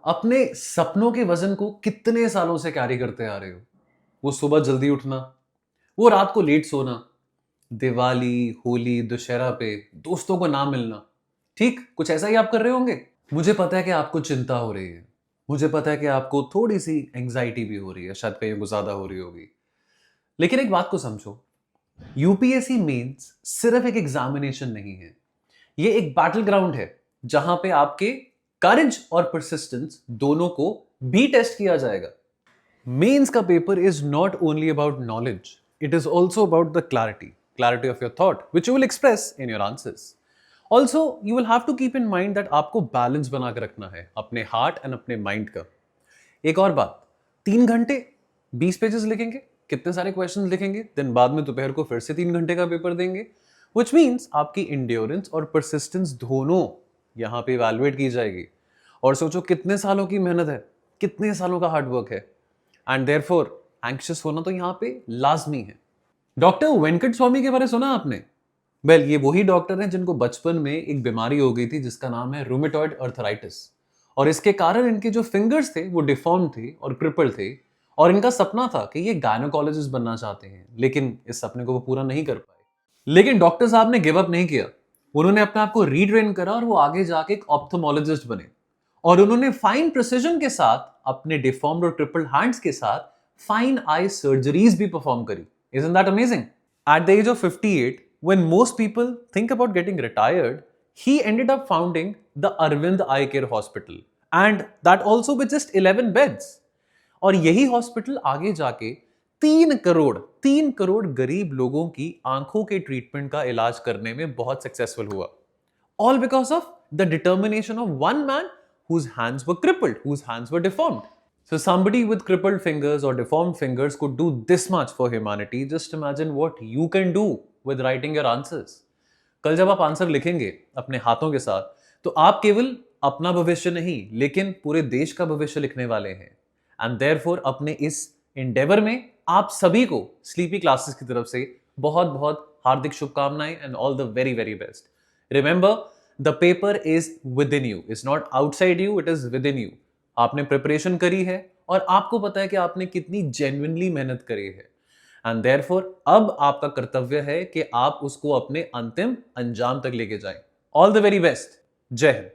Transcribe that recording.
अपने सपनों के वजन को कितने सालों से कैरी करते आ रहे हो? वो सुबह जल्दी उठना, वो रात को लेट सोना, दिवाली, होली, दशहरा पे दोस्तों को ना मिलना। ठीक, कुछ ऐसा ही आप कर रहे होंगे। मुझे पता है कि आपको चिंता हो रही है। मुझे पता है कि आपको थोड़ी-सी एंग्ज़ायटी भी हो रही है, शायद कहीं वो ज़्यादा हो रही होगी। लेकिन एक बात को समझो, यूपीएससी मेंस सिर्फ एक एग्जामिनेशन नहीं है। ये एक बैटल ग्राउंड है जहां पे आपके करेज और परसिस्टेंस दोनों को भी टेस्ट किया जाएगा। मेंस का paper is not only about knowledge, it is also about the clarity of your thought which you will express in your answers. Also you will have to keep in mind that आपको balance बनाकर रखना है अपने heart and अपने mind का। एक और बात, 3 घंटे 20 पेजेस लिखेंगे, कितने सारे क्वेश्चंस लिखेंगे, देन बाद में दोपहर को फिर से 3 घंटे का पेपर देंगे, विच मीन्स आपकी इंड्योरेंस और परसिस्टेंस दोनों यहां पे इवैल्यूएट की जाएगी। और सोचो कितने सालों की मेहनत है, कितने सालों का हार्डवर्क है, एंड देयरफॉर एंक्शियस होना तो यहां पे लाजमी है। डॉक्टर वेंकट स्वामी के बारे में सुना आपने? वेल, ये वही डॉक्टर हैं जिनको बचपन में एक बीमारी हो गई थी जिसका नाम है रूमेटॉइड अर्थराइटिस, और इसके कारण इनके जो फिंगर्स थे वो डिफॉर्म थे और क्रिपल थे, और इनका सपना था कि ये गायनोकोलॉजिस्ट बनना चाहते हैं, लेकिन इस सपने को वो पूरा नहीं कर पाए। लेकिन डॉक्टर साहब ने गिव अप नहीं किया। उन्होंने अपने आप को रीट्रेन करा और वो आगे जाके एक ऑप्थेमोलॉजिस्ट बने, और उन्होंने फाइन प्रिसीजन के साथ अपने डिफॉर्म्ड और ट्रिपल हैंड्स के साथ फाइन आई सर्जरीज भी परफॉर्म करी। Isn't that amazing? At the age of 58, when most people think about getting retired, he ended up founding the Arvind Eye Care Hospital, and that also with just 11 beds. और यही hospital आगे जाके 3 करोड़ गरीब लोगों की आंखों के ट्रीटमेंट का इलाज करने में बहुत सक्सेसफुल हुआ। All because of the determination of one man whose hands were crippled, whose hands were deformed. So somebody with crippled fingers or deformed fingers could do this much for humanity. Just imagine what you can do with writing your answers. कल जब आप answer लिखेंगे अपने हाथों के साथ, तो आप केवल अपना भविष्य नहीं लेकिन पूरे देश का भविष्य लिखने वाले हैं। एंड देयरफॉर अपने इस एंडेवर में आप सभी को स्लीपी क्लासेस की तरफ से बहुत बहुत हार्दिक शुभकामनाएं and all the very very best. Remember, the paper is with in you, is not outside you, it is with in you. आपने प्रिपरेशन करी है और आपको पता है कि आपने कितनी जेन्युइनली मेहनत करी है, एंड देयरफॉर अब आपका कर्तव्य है कि आप उसको अपने अंतिम अंजाम तक लेके जाएं। All the very best. जय हिंद।